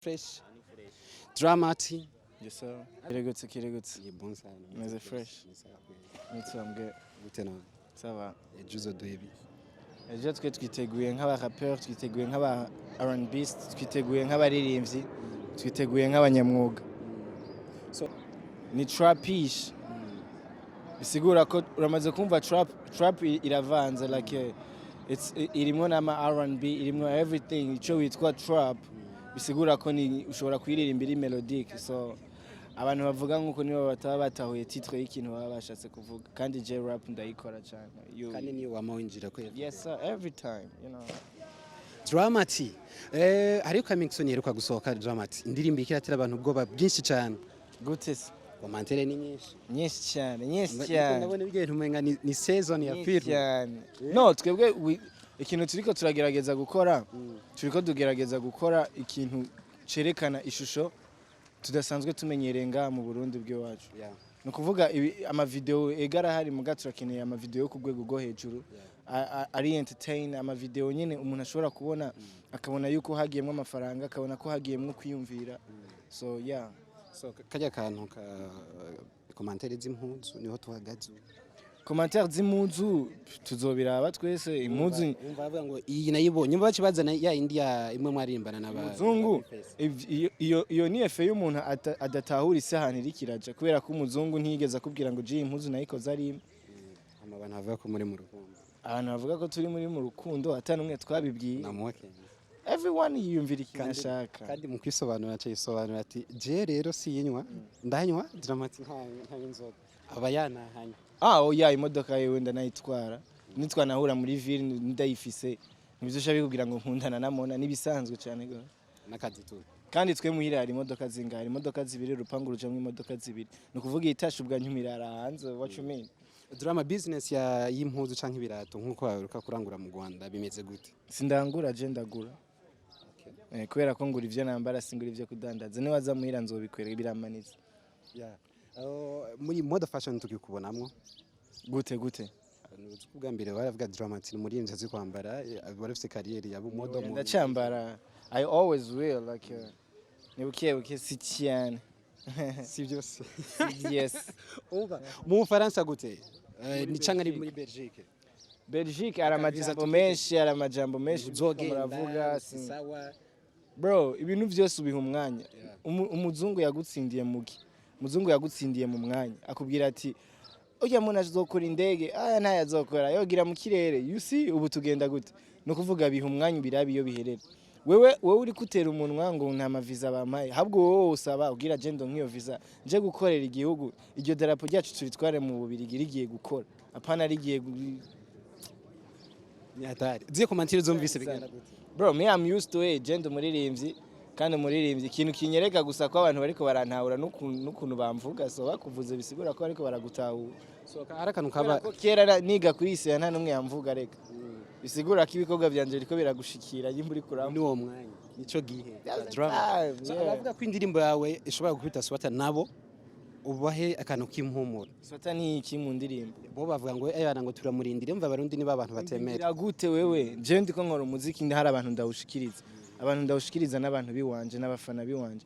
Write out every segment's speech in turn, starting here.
Fresh. Dramati. Yes, sir. Kiregutse. Ni bon sana. Meze fresh. Me too, I'm good. Gute nawe? Ça va. Ejo duhebi. Ejo twe twiteguye nk'abarapeur, twiteguye nk'aba R&B, twiteguye nk'abaririmbyi, twiteguye nk'abanyamwuga. So ni trapish. Bisigura ko uramaze kumva trap iravanze like irimwo n'ama R&B, irimwo everything ico witwa trap. Bisigura ko ni ushobora kwiririmbira melodic, so abantu bavuga nkuko nibo bataba batahuye titre y'ikintu baba bashatse kuvuga, kandi je rap ndayikora cyane. Kandi niyo wamawinjira ko. Yes sir, every time, you know. Dramati. Ariko Kamixon yeruka gusohoka Dramati. Indirimbo ikiratira abantu ubwoba byinshi cyane. Gute se? Komantere ni nyinshi. Nyinshi cyane. Ndabona ibintu umenga ni season ya film. No, twebwe ikintu turiko turagerageza gukora, tugerageza gukora ikintu cerekana ishusho tudasanzwe tumenyereye nga mu Burundi bw'iwacu. No kuvuga ama video egara hari mu gaturakeneye ama video yo kugwego go hejuru. Ari entertain ama video nyene umuntu ashobora kubona akabona yuko hagiyemwe amafaranga, akabona ko hagiyemwe kwiyumvira. So yeah. So kajya kantu ka komantere z'impunzu niho tuhagaze. Commentaire z'impunzu tuzobiraba twese impunzu umva bavuga ngo iyi nayibonye baci bazana ya India imwe mwarimbana n'abazungu. Iyo ni efe y'umuntu adatahura isahani irikiraje kubera ko umuzungu ntiyigeze akubwira ngo je impunzu nayikoze ari abantu bavuga ko muri mu rukundo. Abantu bavuga ko turi muri mu rukundo atanumwe twabibwiye. Namuke. Everyone yiyumvira ikinashaka. Kandi mu kwisobanura yisobanura ati je rero siyinywa ndanywa Dramati nta inzoga. Abayana hanya. Oya imodoka yewe ndanayitwara. Nitwanahura muri ville ndayifise. Nibizosha bikubwira ngo nkundana na MONNA nibisanzwe cyane go. Nakazi tu. Kandi twe muhira hari imodoka zingara, imodoka zibiri rupangu rujamwe imodoka zibiri. No kuvuga itasha ubwa ntumirara hanze, what you mean? Drama business ya y'impuzu canke ibirato nkuko baruka kurangura mu Rwanda bimeze gute? Sindangura je ndagura. Kubera ko ngura ivyo nambara singura ivyo kudandaza. Ni waza muhira nzobikwere biramaniza. Yeah. Muri mode fashion tukikubonamwo gute ubwa mbere baravuga Dramati muri inzu zo kwambara barafite career ya mode mu ndacambara. I always will like nibukiye si cyane si byose yes umva mu Faransa gute ni canga ari muri Belgique ara amajambo menshi muravuga sawa bro ibintu byose ubiha umwanya umuzungu yagutsindiye mugi muzungu yagutsindiye mu mwanya akubwira ati ujya muntu azokora indege nta yazokora yogira mu kirere you see ubu tugenda gute no kuvuga biha umwanya birabi yo biherera wewe uri kutera umunwa ngo nta maviza bamaye habwo wowe usaba ugira agenda nk'iyo visa nje gukorera igihugu iryo darapo ryacu turitware mu bubiri girigiye gukora apana rigiye nyatari ziye komantire zomvise bigana gute bro me I'm used to it genda umuririmbyi kandi umuririmbyi ikintu kinyereka gusa ko abantu bariko barantahura n'ukuntu bamvuga so bakuvuze bisigura ko bariko baragutahura so arakanu kaba kera niga kuri ise nta numwe yamvuga reka bisigura ko ibikorwa byanje riko biragushikira yimburi kuramba ni wo mwanya nico gihe drama so aravuga ko indirimbo yawe ishobora gukubita swata nabo ubahe akantu k'impumuro swata ni iki mu ndirimbo bo bavuga ngo ayana ngo turamurindire mva barundi niba abantu batemera gute wewe je ndiko nkora umuziki ndahari abantu ndawushikiriza n'abantu biwanje n'abafana biwanje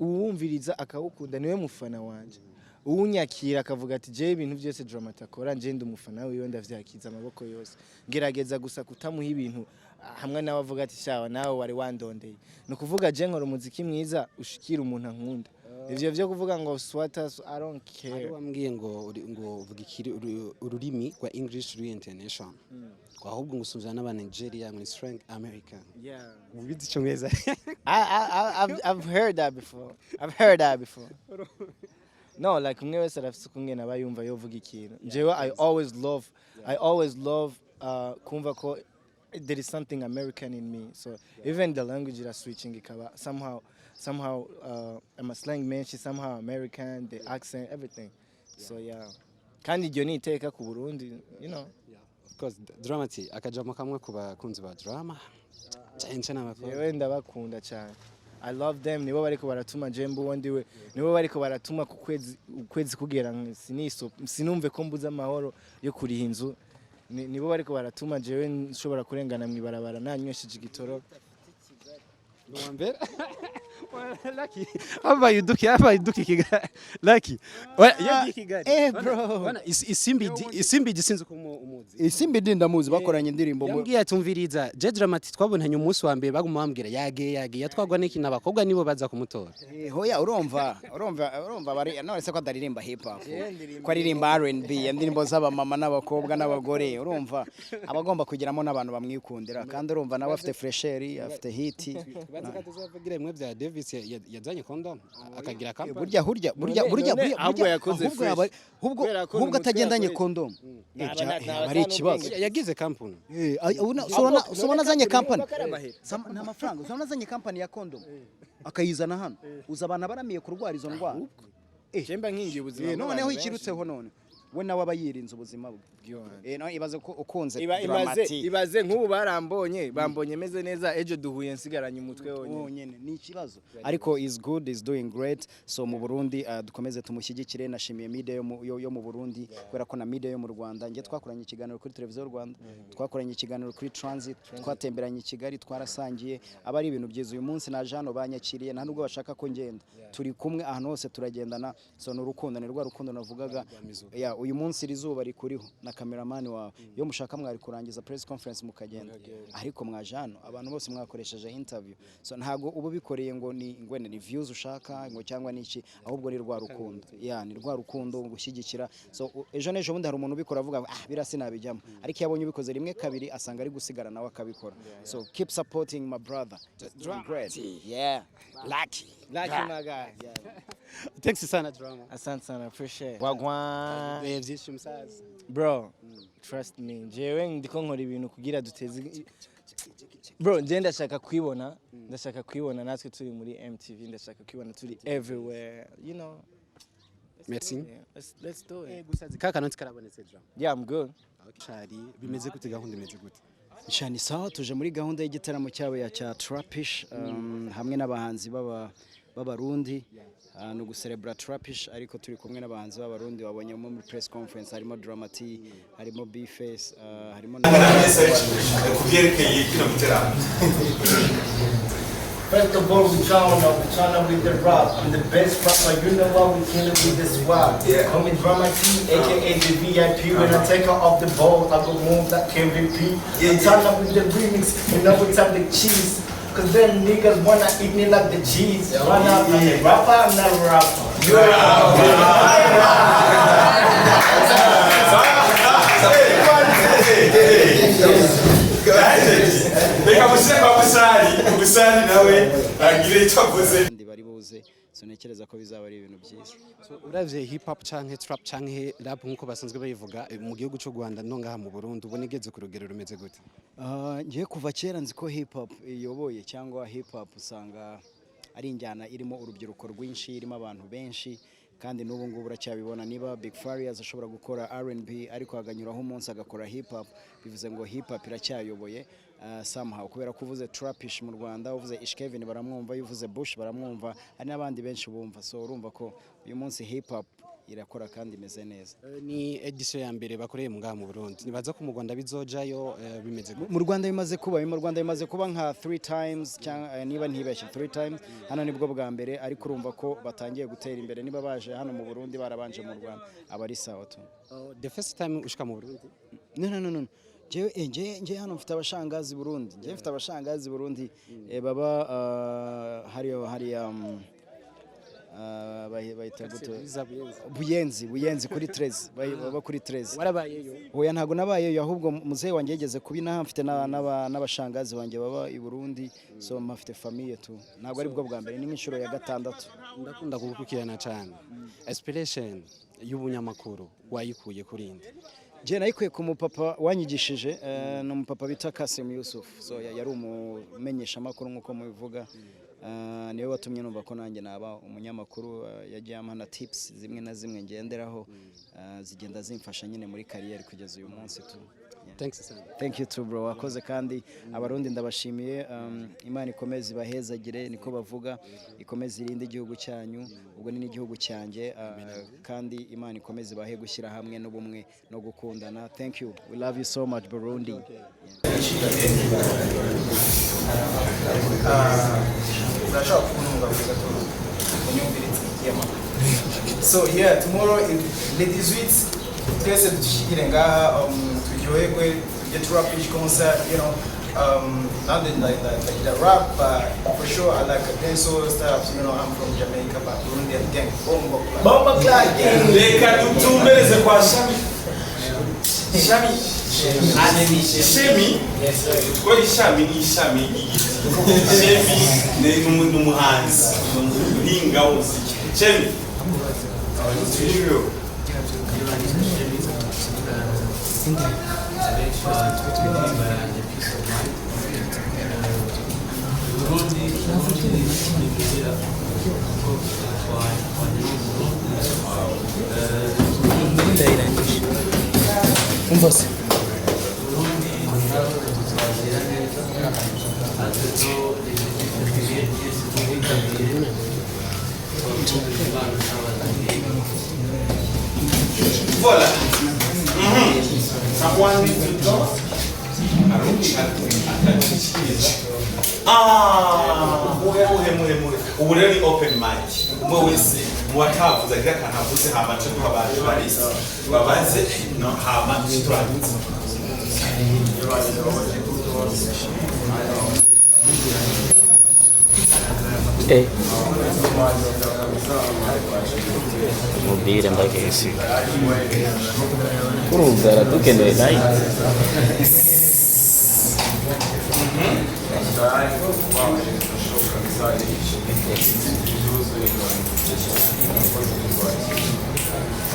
uwumviriza akawukunda niwe mufana wanje uwunyakira akavuga ati je ibintu byose Dramati akora nje ndi umufana wiwe ndavyakiza amaboko yose ngerageza gusa kutamuha ibintu hamwe nawe avuga ati shawa nawe wari wandondeye no kuvuga je nkora umuziki mwiza ushikira umuntu ankunda ivyo byo kuvuga ngo swata I don't care wambwiye ngo uvuga ikiri ururimi kwa English International ahubwo ngusuzana n'aba Nigeria muri strong American ubizi cyongereza I've heard that before no like umwe wese arafise kumwe nabayumva yovuga ikintu jewe I always love kumva ko there is something American in me so even the language is switching ikaba somehow I'm a slang menshi somehow American the accent everything so yeah kandi iryo ni iteka ku Burundi you know of course Dramati akajamo kamwe ku bakunzi ba drama cyane n'abakora yewe ndabakunda cyane I love them nibo bariko baratuma jembo wondiwe nibo bariko baratuma ku kwezi kugera sinumve ko mbuza amahoro yo kuriha inzu nibo bariko baratuma jewe nshobora kurengana mwibarabara nanywesheje igitoro Nuambera. Lucky. Hava yuduki kigali. Lucky. Yagiye kigali. Bro. Isimbi gisinze ko umuzi. Isimbi dinda muzi bakoranye indirimbo Yambwiye atumviriza. Je Dramati twabonanye umunsi wa mbere baguma bambwira yage yatwagwa n'iki nabakobwa nibo baza kumutora. Hoya urumva bari none se ko adaririmba hip hop. Ko aririmba R&B indirimbo z'aba mama n'abakobwa n'abagore urumva abagomba kugiramo n'abantu bamwikundira kandi urumva nawe afite fresheri afite hit. Baza tuzavugira imwe bya Davis yazanye condom akagira company. Ahubwo atagendanye condom. Ari ikibazo. Yagize company. Ubona azanye company. Nta mafaranga uzabona azanye company ya condom. Akayizana hano. Uza abana baramiye kurwara izo ndwara. Jemba nkingiye ubuzima. Noneho ikirutseho none. We nawe abayirinze ubuzima bwe. No ibaze ko ukunze ibaze nk'ubu bambonye meze neza ejo duhuye nsigaranye umutwe wonyene ni ikibazo ariko is good is doing great so mu Burundi dukomeze tumushyigikire nashimiye media yo mu Burundi kubera ko na media yo mu Rwanda nge twakoranye ikiganiro kuri televiziyo y'u Rwanda twakoranye ikiganiro kuri transit twatemberanye Kigali twarasangiye abari ibintu byiza uyu munsi naje hano banyakiriye nta nubwo bashaka ko ngenda turi kumwe ahantu hose turagendana so n'urukundo ni rwa rukundo navugaga uyu munsi rizuba rikuriho cameraman wawe yo mushaka mwari kurangiza press conference mukagenda ariko mwajano abantu bose mwakoresheje interview so ntago ubu bikoreye ngo ni views ushaka ngo cyangwa niki ahubwo ni rwa rukundo ni rwa rukundo gushyigikira so ejo nejo bundi hari umuntu ubikora avuga birasi nabijyamo ariko yabonye ubikoze rimwe kabiri asanga ari gusigara nawe akabikora so keep supporting my brother great lucky my guy thanks sana drama asante sana appreciate wagwa bro trust me jewe ndiko nkora ibintu kugira duteze bro nje ndashaka kwibona natwe turi muri MTV ndashaka kwibona turi everywhere you know merci let's do it gusazi kaka noti karabonetse drama I'm good shari bimeze gute gahunda imeze gute cyane sawa tuje muri gahunda y'igitaramo cyabo ya cha Trapish hamwe n'abahanzi b'abarundi no gucelebrate Trapish ariko turi kumwe n'abahanzi b'abarundi wabonye muri press conference harimo Dramati harimo B-Face harimo kubyerekeye kino gitaramo. First of all, we trying with the rap. I'm the best rapper, you know what we killing with this rap. Call me Dramati, aka the VIP. When I take her off the ball, I go move that KVP. I'm trying with the remix, you know what's up the cheese. Cause them niggas wanna eat me like the cheese. Run out, I'm a rapper, I'm not a rapper. You're Busari nawe agire icyavuze bari buze so nekereza ko bizaba ari ibintu byiza so uravye hip hop canke trap canke rap nkuko basanzwe bayivuga mu gihugu cyo Rwanda no ngaha mu Burundi ubone igeze ku rugero rumeze gute ngiye kuva kera nzi ko hip hop iyoboye cyangwa hip hop usanga ari injyana irimo urubyiruko rwinshi irimo abantu benshi kandi n'ubu ngubu uracyabibona niba Big Farious ashobora gukora R&B ariko aganyuraho umunsi agakora hip hop bivuze ngo hip hop iracyayoboye somehow kubera ko uvuze Trapish mu Rwanda uvuze Ishkevin baramwumva uvuze Bush baramwumva hari n'abandi benshi bumva so urumva ko uyu munsi hip hop irakora kandi imeze neza ni edition ya mbere bakoreye mu ngaha mu Burundi nibaza ko mu Rwanda bizojayo bimeze mu Rwanda bimaze kuba nka 3 times cyangwa niba ntibeshye 3 times hano nibwo bwa mbere ariko urumva ko batangiye gutera imbere niba baje hano mu Burundi barabanje mu Rwanda abari sawa tu the first time ushika mu Burundi no je hano mfite abashangazi Burundi baba hari bayita guto buyenzi kuri 13 baba kuri 13 warabayeyo oya ntago nabayeyo ahubwo muzehe wanjye yegeze kubina mfite n'abashangazi wanjye baba i Burundi so mafite famille tu ntago ari bwo bwa mbere ni nk'inshuro ya gatandatu ndakunda kugukirana cyane inspiration y'ubunyamakuru wayikuye kuri inde je nayikuye ku mupapa wanyigishije no mupapa bita Kasim Yusuf so yari umumenyesha makuru nkuko mubivuga niwe watumye numva ko nanjye naba umunyamakuru yagiye amana tips zimwe na zimwe ngenderaho zigenda zimfasha nyine muri career kugeza uyu munsi tu Thank you too bro, wakoze kandi abarundi ndabashimiye. Imana ikomeze ibahezagire, niko bavuga, ikomeze irinde igihugu cyanyu, ubwo ni n'igihugu cyanjye, kandi Imana ikomeze ibahe gushyira hamwe n'ubumwe no gukundana. Thank you, we love you so much Burundi. So yeah, tomorrow in the 18th, twese dushikire ngaha turyoherwe tujye turapish concert, you know, nothing like the rap, but for sure I like a dancehall stuff, you know. I'm from Jamaica, but Burundian gang, bomba clan gang. Leka tutumbeleze kwa Shami. Shemi? Yes, kwa Shami ni Shami igiti. Shemi ni umuhanzi. Ninga uziki. Shemi. Voilà. Someone needs to go. Ubu rero ni open mic. Umwe wese muwatavuza agira akantu avuze hama cyo duha abantu barisi babaze no hama turangiza. Mubwire mbagesi kurumvira tukeneye nayi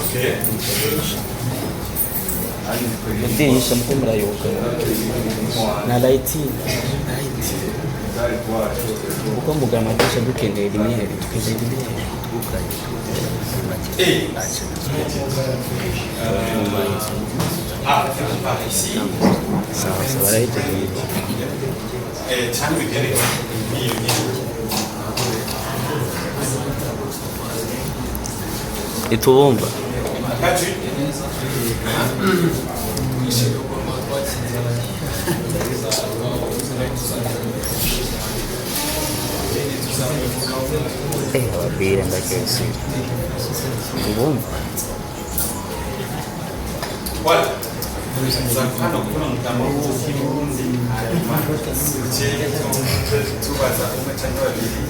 Okay. ndirisha mkumra yoka na laiti uko mugamagisha dukeneye rimwe tukeneye rimwe Par ici. Ça va aller. Canke bigere. Itubumba. Ababwire ndakesi. Itubumba. Voilà. Zakana kuna mtamo w'uburundi hanyuma tubaza umacanye babiri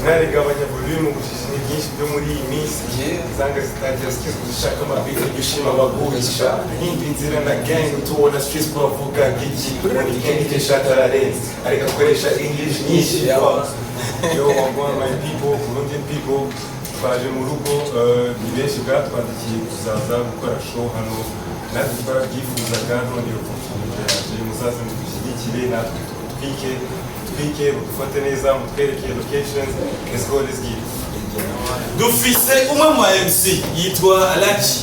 mwarigabanya volume gushishina byinshi byo muri iyi minsi zanga zitangira zishaka amabiko y'ushima bagurisha hindi inzira na gang tubona streets bavuga giki muri gang cy'Shatararenze ariko akoresha English nyinshi yo wangwa my people Burundian people twaje mu rugo ni benshi bwatwandikiye kuzaza gukora show hano natwe twarabyifuzaga none yo yaje muzaze mu gushyigikire natwe twike dufate neza mutwereke locations. Let's go, let's give. Dufise umwe mu MC yitwa Alaji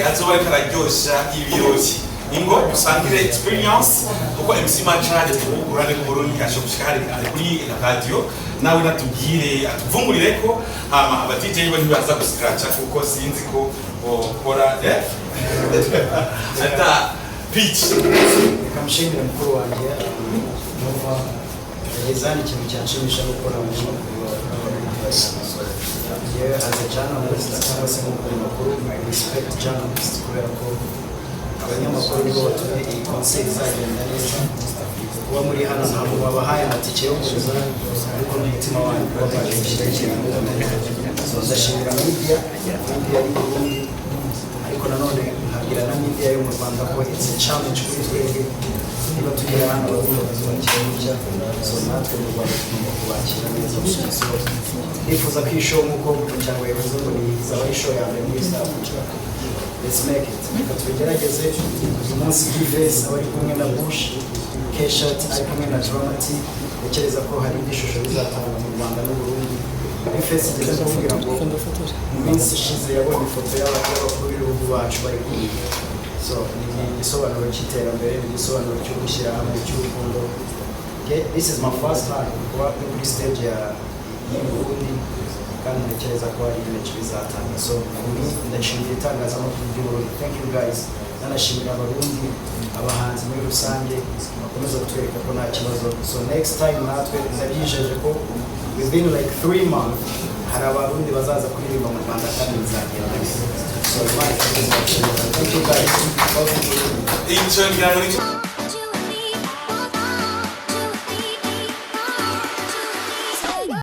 azoba kararyosha ibirori ingo dusangire experience kuko MC Machade twugurane ku Burundi ashoboshika hari kuri radio nawe natubwire atuvungurire ko hama aba DJ bo ntibaza guscratcha kuko sinzi ko okora ata pitch kamushimira mukuru wanjye nova yazana ikintu cyanshimisha gukora mu yewe as a journalist cyangwa se nk'umunyamakuru I respect journalists kubera ko abanyamakuru nibo batumye iyi concert izagenda neza kuba muri hano ntabwo babahaye amatike yo kuza ariko n'umutima wanjye wabaye gushyigikira ndashimira media y'Uburundi ariko nanone nkagira na media yo mu Rwanda ko it's a challenge kuri twebwe niba tugera hano bazubakira n'ibya so natwe mu Rwanda tugomba kubakira neza nifuza ko iyi show nk'uko cyangwa yavuze ngo ni izaba ari show ya mbere muri East Africa. Let's make it. Reka tugerageze uyu munsi Gives abari kumwe na Bush Keshat ari kumwe na Dramati ukereza ko hari indi shusho bizatanga mu Rwanda n'u Burundi. Fesi igeze kuvugira ngo mu minsi ishize yabonye ifoto y'abakuru b'ibihugu bacu bari kumwe so ni igisobanuro cy'iterambere ni igisobanuro cyo gushyira hamwe cy'urukundo. This is my first time kuba kuri stage ya y'Uburundi kandi ntekereza ko ari ibintu bizatanga. So kuri ndashimira itangazamakuru ry'Uburundi. Thank you guys. Nanashimira abarundi abahanzi muri rusange bakomeza kutwereka ko nta kibazo. So next time natwe ndabijeje ko within like 3 months hari abarundi bazaza kuririmba mu Rwanda kandi bizagenda neza. So thank you guys. Icyo ngira ngo